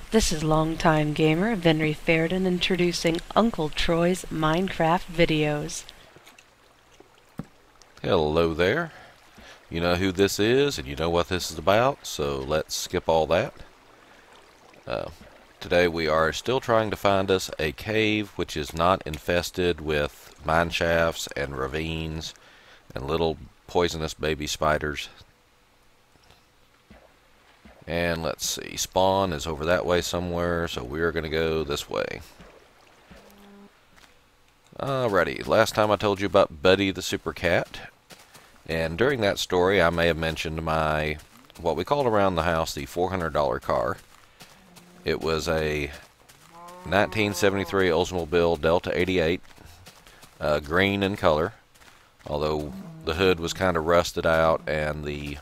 This is longtime gamer Venry Fairden introducing Uncle Troy's Minecraft videos. Hello there. You know who this is and you know what this is about, so let's skip all that. Today we are still trying to find us a cave which is not infested with mine shafts and ravines and little poisonous baby spiders. And let's see, spawn is over that way somewhere, so we're going to go this way. Alrighty, last time I told you about Buddy the Super Cat, and during that story I may have mentioned my, what we called around the house, the $400 car. It was a 1973 Oldsmobile Delta 88, green in color, although the hood was kind of rusted out and the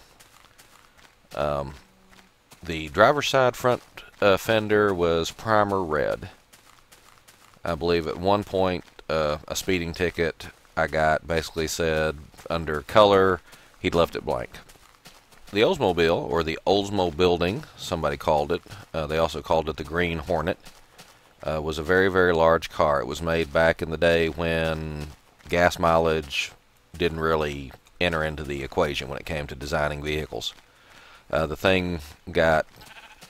driver's side front fender was primer red. I believe at one point a speeding ticket I got basically said under color he'd left it blank. The Oldsmobile, or the Oldsmo building, somebody called it, they also called it the Green Hornet, was a very, very large car. It was made back in the day when gas mileage didn't really enter into the equation when it came to designing vehicles. The thing got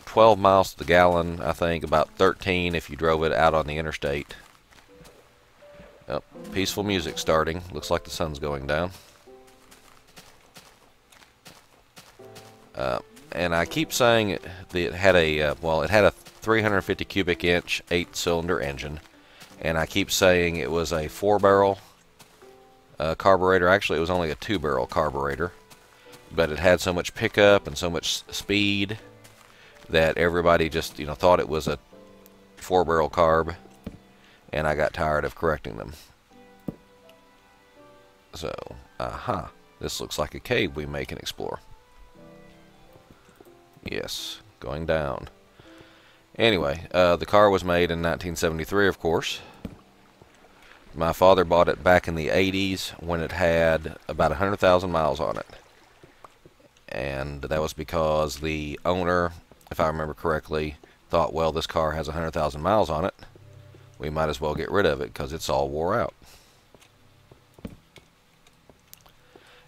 12 miles to the gallon, I think, about 13 if you drove it out on the interstate. Yep, peaceful music starting. Looks like the sun's going down. And I keep saying that it had a, it had a 350 cubic inch 8-cylinder engine. And I keep saying it was a 4-barrel carburetor. Actually, it was only a 2-barrel carburetor. But it had so much pickup and so much speed that everybody just, thought it was a 4-barrel carb, and I got tired of correcting them. So, this looks like a cave we may can explore. Yes, going down. Anyway, the car was made in 1973, of course. My father bought it back in the 80s when it had about 100,000 miles on it. And that was because the owner, if I remember correctly, thought, well, this car has 100,000 miles on it. We might as well get rid of it because it's all wore out.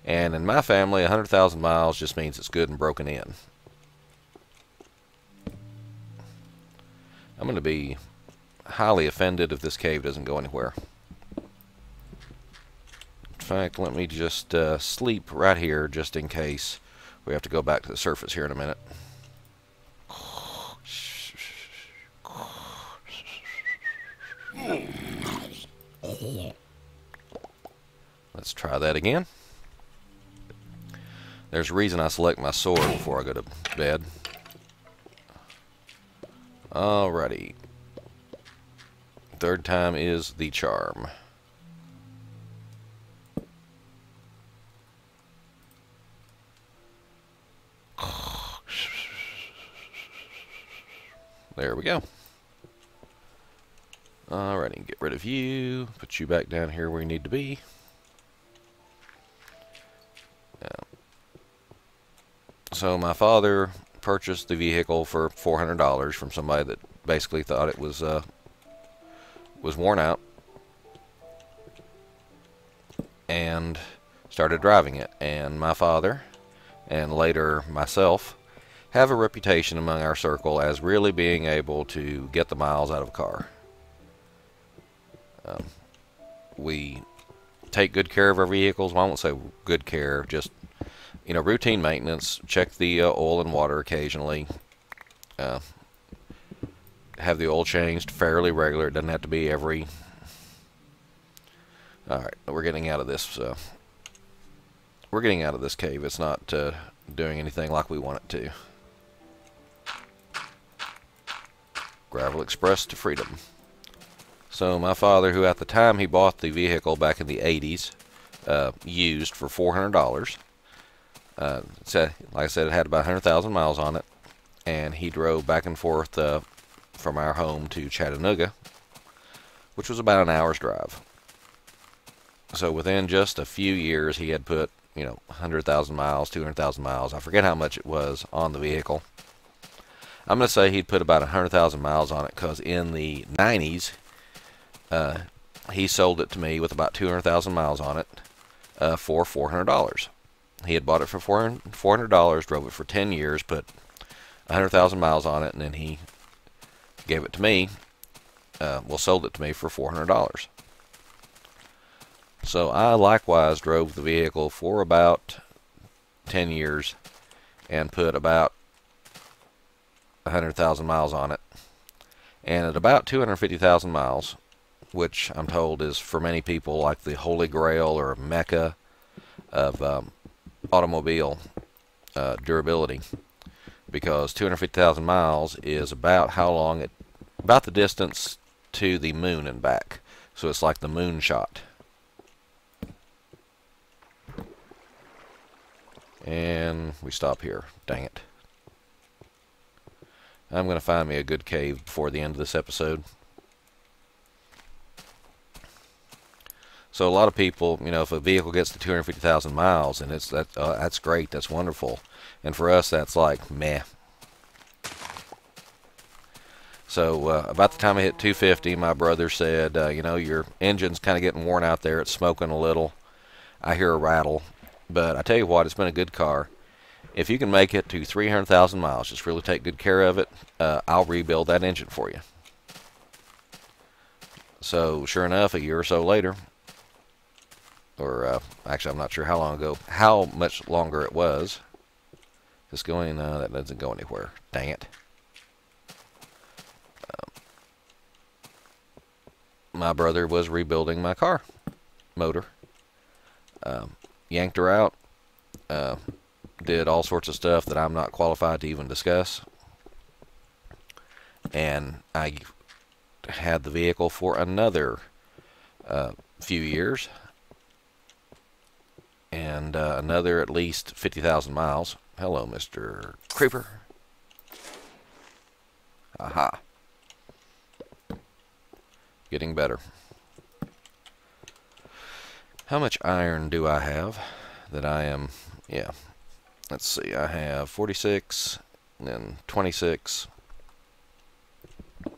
And in my family, 100,000 miles just means it's good and broken in. I'm going to be highly offended if this cave doesn't go anywhere. In fact, let me just sleep right here just in case we have to go back to the surface here in a minute. Let's try that again. There's a reason I select my sword before I go to bed. Alrighty. Third time is the charm. There we go. Alrighty, get rid of you. Put you back down here where you need to be. So my father purchased the vehicle for $400 from somebody that basically thought it was worn out, and started driving it. And my father, and later myself, have a reputation among our circle as really being able to get the miles out of a car. We take good care of our vehicles. Well, I won't say good care, just routine maintenance. Check the oil and water occasionally. Have the oil changed fairly regular. It doesn't have to be every. All right, we're getting out of this. We're getting out of this cave. It's not doing anything like we want it to. Gravel Express to freedom. So my father, who at the time he bought the vehicle back in the 80s, used for $400. Like I said, it had about 100,000 miles on it, and he drove back and forth from our home to Chattanooga, which was about an hour's drive. So within just a few years, he had put 100,000 miles, 200,000 miles, I forget how much it was, on the vehicle. I'm going to say he'd put about 100,000 miles on it, because in the 90s, he sold it to me with about 200,000 miles on it for $400. He had bought it for $400, drove it for 10 years, put 100,000 miles on it, and then he gave it to me. Sold it to me for $400. So I likewise drove the vehicle for about 10 years and put about 100,000 miles on it. And at about 250,000 miles, which I'm told is for many people like the holy grail or mecca of automobile durability, because 250,000 miles is about about the distance to the moon and back. So it's like the moon shot. And we stop here. Dang it. I'm going to find me a good cave before the end of this episode. So a lot of people, if a vehicle gets to 250,000 miles, and that's great, that's wonderful. And for us, that's like, meh. So about the time I hit 250, my brother said, your engine's kind of getting worn out there. It's smoking a little. I hear a rattle. But I tell you what, it's been a good car. If you can make it to 300,000 miles, just really take good care of it, I'll rebuild that engine for you. So sure enough, a year or so later, or actually I'm not sure how much longer it was. Just going, that doesn't go anywhere. Dang it. My brother was rebuilding my car motor. Yanked her out. Did all sorts of stuff that I'm not qualified to even discuss. And I had the vehicle for another few years. And another at least 50,000 miles. Hello, Mr. Creeper. Aha. Getting better. How much iron do I have that I am, yeah. Let's see, I have 46 and then 26. I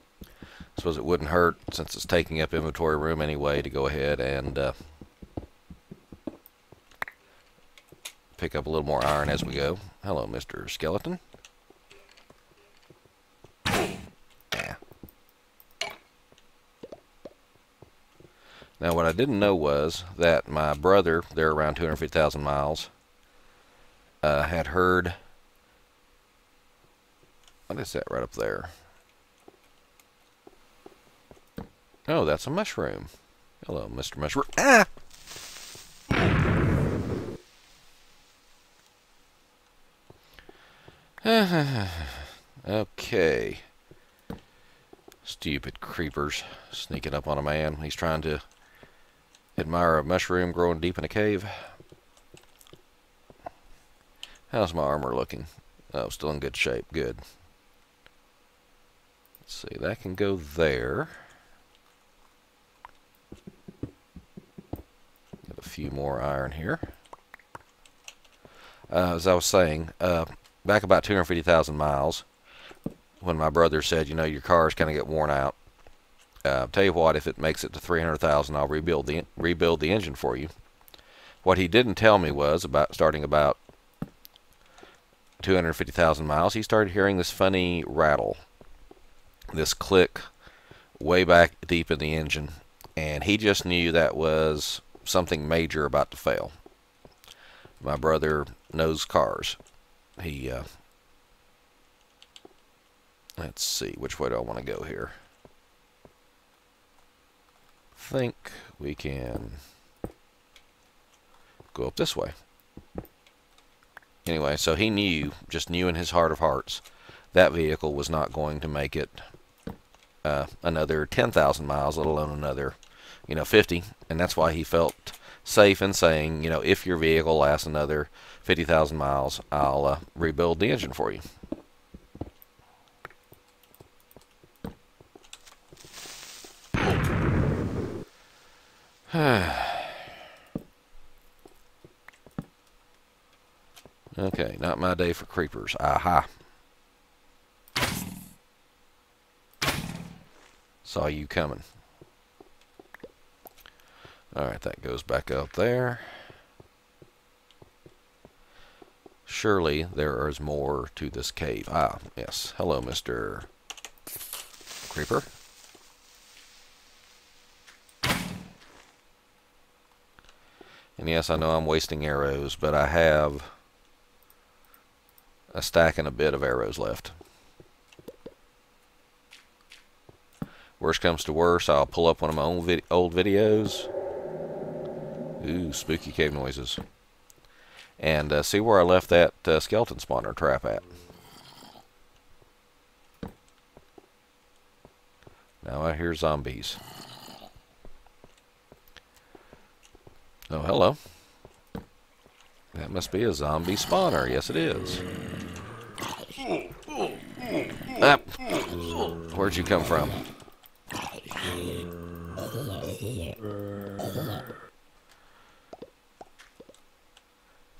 suppose it wouldn't hurt, since it's taking up inventory room anyway, to go ahead and pick up a little more iron as we go. Hello, Mr. Skeleton. Yeah. Now, what I didn't know was that my brother, there around 250,000 miles, had heard... What is that right up there? Oh, that's a mushroom. Hello, Mr. Mushroom. Ah! Okay. Stupid creepers sneaking up on a man. He's trying to admire a mushroom growing deep in a cave. How's my armor looking? Oh, still in good shape. Good. Let's see, that can go there. Got a few more iron here. As I was saying, back about 250,000 miles, when my brother said, your car's going to get worn out, tell you what, if it makes it to 300,000, I'll rebuild the engine for you. What he didn't tell me was, starting about 250,000 miles, he started hearing this funny rattle, this click way back deep in the engine, and he just knew that was something major about to fail. My brother knows cars. He, let's see, which way do I want to go here? I think we can go up this way. Anyway, so he just knew in his heart of hearts, that vehicle was not going to make it another 10,000 miles, let alone another, 50. And that's why he felt safe in saying, if your vehicle lasts another 50,000 miles, I'll rebuild the engine for you. Okay, not my day for creepers. Aha. Saw you coming. Alright, that goes back up there. Surely there is more to this cave. Ah, yes. Hello, Mr. Creeper. And yes, I know I'm wasting arrows, but I have a stack and a bit of arrows left. Worst comes to worst, I'll pull up one of my own old videos. Ooh, spooky cave noises. And see where I left that skeleton spawner trap at. Now I hear zombies. Oh, hello. That must be a zombie spawner. Yes, it is. Ah. Where'd you come from?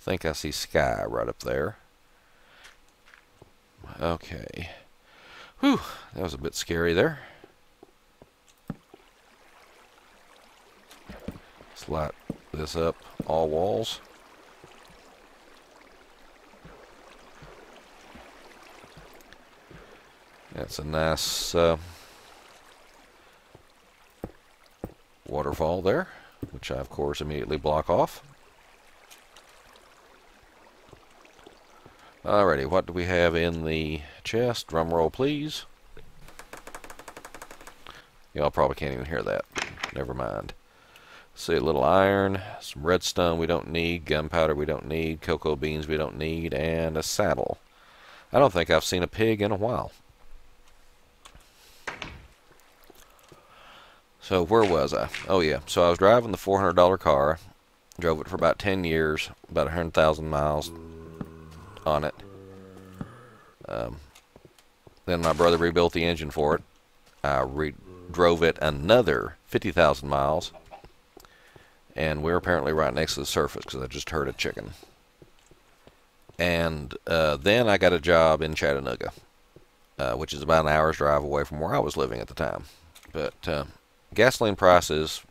Think I see sky right up there. Okay. Whew, that was a bit scary there. Let's light this up, all walls. That's a nice waterfall there, which I of course immediately block off. Alrighty, what do we have in the chest? Drum roll, please. Y'all probably can't even hear that. Never mind. See, a little iron, some redstone we don't need, gunpowder we don't need, cocoa beans we don't need, and a saddle. I don't think I've seen a pig in a while. So where was I? Oh yeah, so I was driving the $400 car, drove it for about 10 years, about 100,000 miles on it. Then my brother rebuilt the engine for it. I drove it another 50,000 miles. And we're apparently right next to the surface because I just heard a chicken. And then I got a job in Chattanooga, which is about an hour's drive away from where I was living at the time. But gasoline prices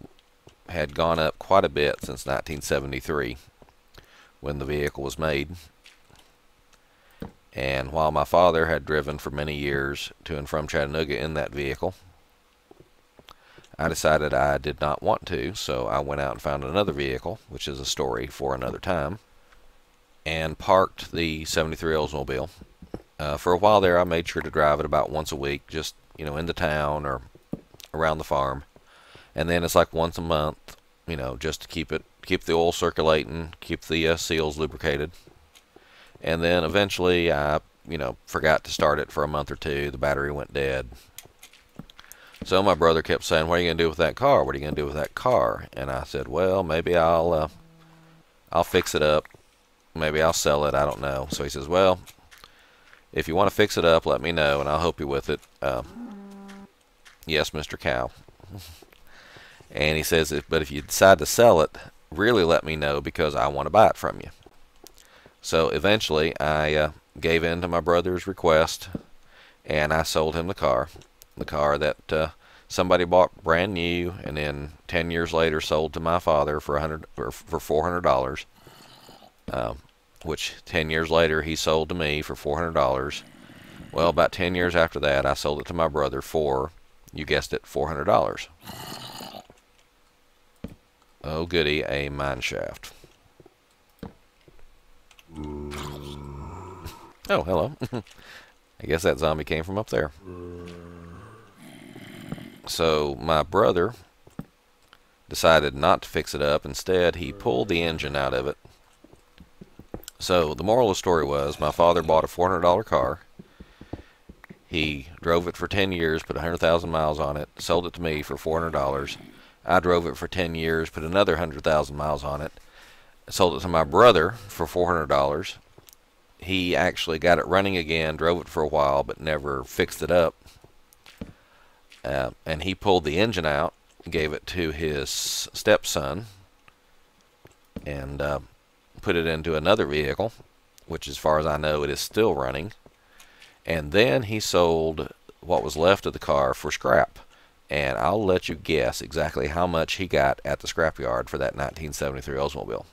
had gone up quite a bit since 1973 when the vehicle was made. And while my father had driven for many years to and from Chattanooga in that vehicle, I decided I did not want to, so I went out and found another vehicle, which is a story for another time, and parked the 73 Oldsmobile. For a while there, I made sure to drive it about once a week, just, in the town or around the farm. And then it's like once a month, just to keep the oil circulating, keep the seals lubricated. And then eventually I, forgot to start it for a month or two. The battery went dead. So my brother kept saying, "What are you going to do with that car? What are you going to do with that car?" And I said, "Well, maybe I'll fix it up. Maybe I'll sell it. I don't know." So he says, "Well, if you want to fix it up, let me know, and I'll help you with it." Yes, Mr. Cow. And he says, "But if you decide to sell it, really let me know because I want to buy it from you." So eventually, I gave in to my brother's request, and I sold him the car that somebody bought brand new, and then 10 years later sold to my father for $400, which 10 years later he sold to me for $400. Well, about 10 years after that, I sold it to my brother for, you guessed it, $400. Oh goody, a mine shaft. Oh, hello. I guess that zombie came from up there. So my brother decided not to fix it up. Instead, he pulled the engine out of it. So the moral of the story was, my father bought a $400 car. He drove it for 10 years, put 100,000 miles on it, sold it to me for $400. I drove it for 10 years, put another 100,000 miles on it, sold it to my brother for $400. He actually got it running again, drove it for a while, but never fixed it up. And he pulled the engine out, gave it to his stepson, and put it into another vehicle, which as far as I know it is still running. And then he sold what was left of the car for scrap. and I'll let you guess exactly how much he got at the scrapyard for that 1973 Oldsmobile.